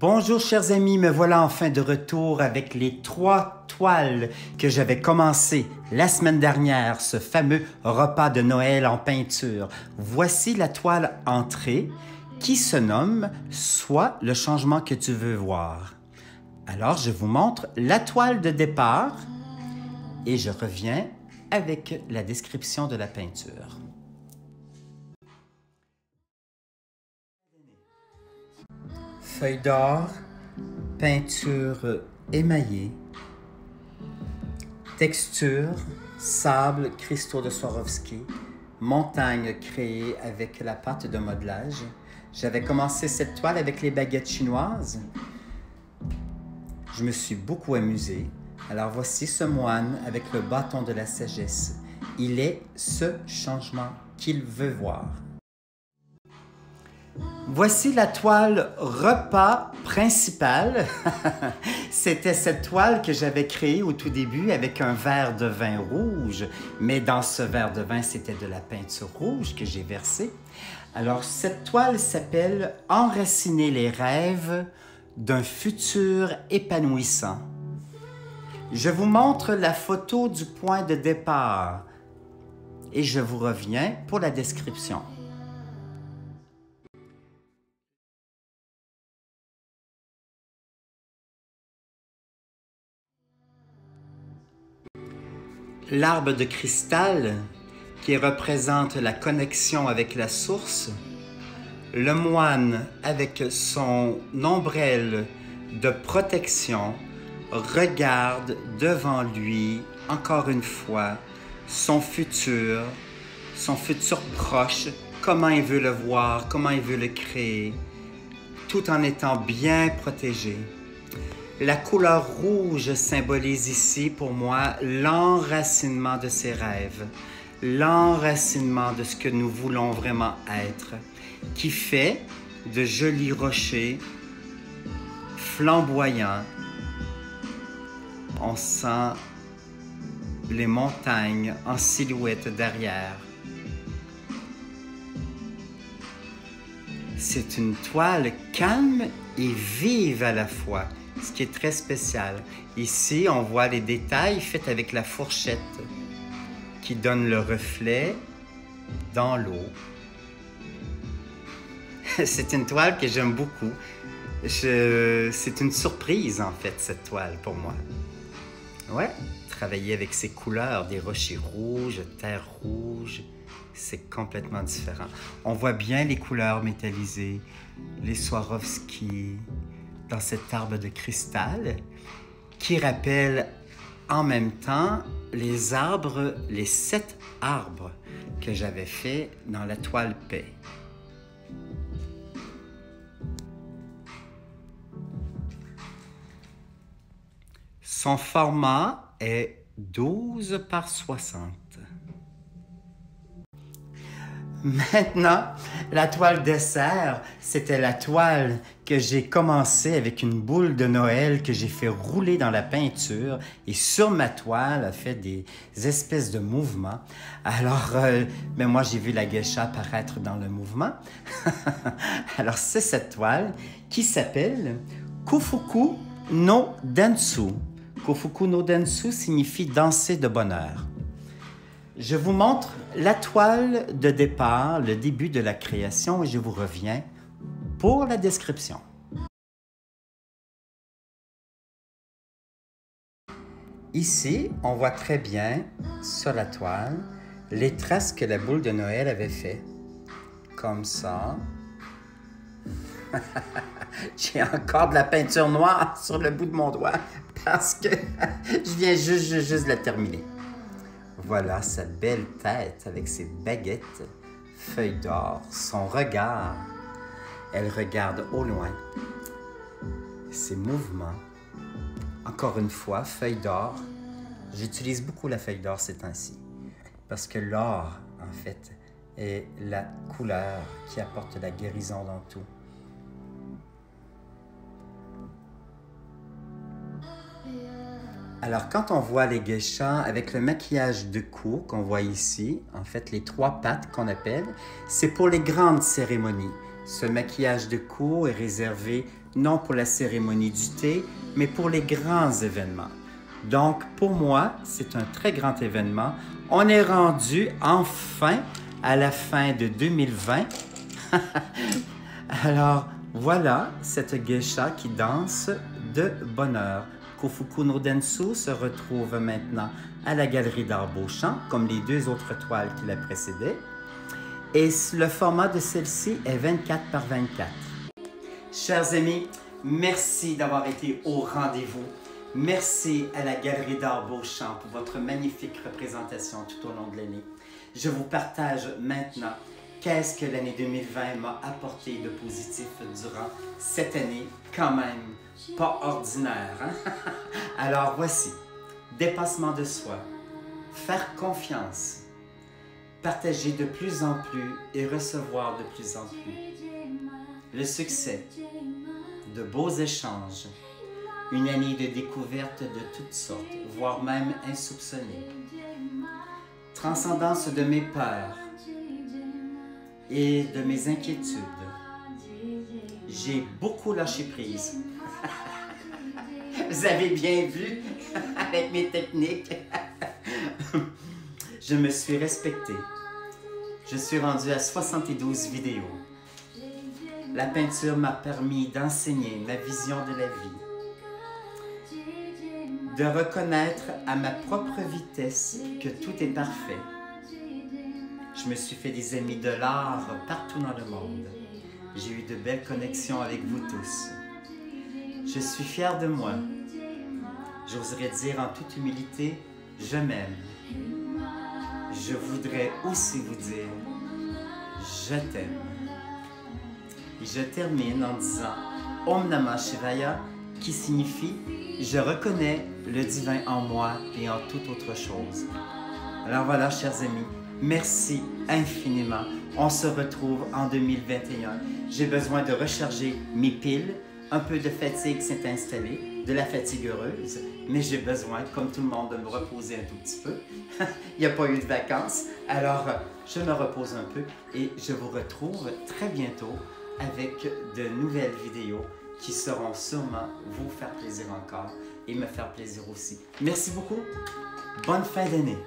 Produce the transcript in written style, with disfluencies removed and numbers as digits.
Bonjour chers amis, me voilà enfin de retour avec les 3 toiles que j'avais commencé la semaine dernière, ce fameux repas de Noël en peinture. Voici la toile entrée qui se nomme « Sois le changement que tu veux voir ». Alors je vous montre la toile de départ et je reviens avec la description de la peinture. Feuille d'or, peinture émaillée, texture, sable, cristaux de Swarovski, montagne créée avec la pâte de modelage. J'avais commencé cette toile avec les baguettes chinoises. Je me suis beaucoup amusé. Alors voici ce moine avec le bâton de la sagesse. Il est ce changement qu'il veut voir. Voici la toile repas principale. C'était cette toile que j'avais créée au tout début avec un verre de vin rouge. Mais dans ce verre de vin, c'était de la peinture rouge que j'ai versée. Alors, cette toile s'appelle « Enraciner les rêves d'un futur épanouissant ». Je vous montre la photo du point de départ et je vous reviens pour la description. L'arbre de cristal qui représente la connexion avec la source, le moine avec son ombrelle de protection regarde devant lui, encore une fois, son futur proche, comment il veut le voir, comment il veut le créer, tout en étant bien protégé. La couleur rouge symbolise ici pour moi l'enracinement de ses rêves, l'enracinement de ce que nous voulons vraiment être, qui fait de jolis rochers flamboyants. On sent les montagnes en silhouette derrière. C'est une toile calme et vive à la fois, ce qui est très spécial. Ici, on voit les détails faits avec la fourchette qui donne le reflet dans l'eau. C'est une toile que j'aime beaucoup. C'est une surprise, en fait, cette toile, pour moi. Ouais, travailler avec ces couleurs, des rochers rouges, terre rouge, c'est complètement différent. On voit bien les couleurs métallisées, les Swarovski, dans cet arbre de cristal qui rappelle en même temps les arbres, les 7 arbres que j'avais fait dans la toile paix. Son format est 12 par 60. Maintenant, la toile dessert, c'était la toile que j'ai commencé avec une boule de Noël que j'ai fait rouler dans la peinture et sur ma toile a fait des espèces de mouvements. Alors, ben moi j'ai vu la geisha apparaître dans le mouvement. Alors c'est cette toile qui s'appelle Kofuku no Densu. Kofuku no Densu signifie danser de bonheur. Je vous montre la toile de départ, le début de la création et je vous reviens pour la description. Ici, on voit très bien sur la toile les traces que la boule de Noël avait fait. Comme ça. J'ai encore de la peinture noire sur le bout de mon doigt parce que je viens juste de la terminer. Voilà sa belle tête avec ses baguettes, feuilles d'or, son regard. Elle regarde au loin. Ses mouvements. Encore une fois, feuille d'or. J'utilise beaucoup la feuille d'or ces temps-ci parce que l'or, en fait, est la couleur qui apporte la guérison dans tout. Alors, quand on voit les geishas avec le maquillage de cou qu'on voit ici, en fait, les 3 pattes qu'on appelle, c'est pour les grandes cérémonies. Ce maquillage de cours est réservé non pour la cérémonie du thé, mais pour les grands événements. Donc, pour moi, c'est un très grand événement. On est rendu enfin à la fin de 2020. Alors, voilà cette geisha qui danse de bonheur. Kofuku no Densu se retrouve maintenant à la Galerie d'Art Beauchamp, comme les deux autres toiles qui la précédaient. Et le format de celle-ci est 24 par 24. Chers amis, merci d'avoir été au rendez-vous. Merci à la Galerie d'Art Beauchamp pour votre magnifique représentation tout au long de l'année. Je vous partage maintenant qu'est-ce que l'année 2020 m'a apporté de positif durant cette année, quand même pas ordinaire. Hein? Alors voici, dépassement de soi, faire confiance, partager de plus en plus et recevoir de plus en plus, le succès, de beaux échanges, une année de découvertes de toutes sortes, voire même insoupçonnées, transcendance de mes peurs et de mes inquiétudes. J'ai beaucoup lâché prise. Vous avez bien vu avec mes techniques. Je me suis respecté. Je suis rendu à 72 vidéos. La peinture m'a permis d'enseigner ma vision de la vie, de reconnaître à ma propre vitesse que tout est parfait. Je me suis fait des amis de l'art partout dans le monde. J'ai eu de belles connexions avec vous tous. Je suis fier de moi. J'oserais dire en toute humilité, je m'aime. Je voudrais aussi vous dire, je t'aime. Et je termine en disant Om Namah Shivaya, qui signifie je reconnais le divin en moi et en toute autre chose. Alors voilà, chers amis, merci infiniment. On se retrouve en 2021. J'ai besoin de recharger mes piles. Un peu de fatigue s'est installée, de la fatigue heureuse, mais j'ai besoin, comme tout le monde, de me reposer un tout petit peu. Il n'y a pas eu de vacances, alors je me repose un peu et je vous retrouve très bientôt avec de nouvelles vidéos qui sauront sûrement vous faire plaisir encore et me faire plaisir aussi. Merci beaucoup. Bonne fin d'année.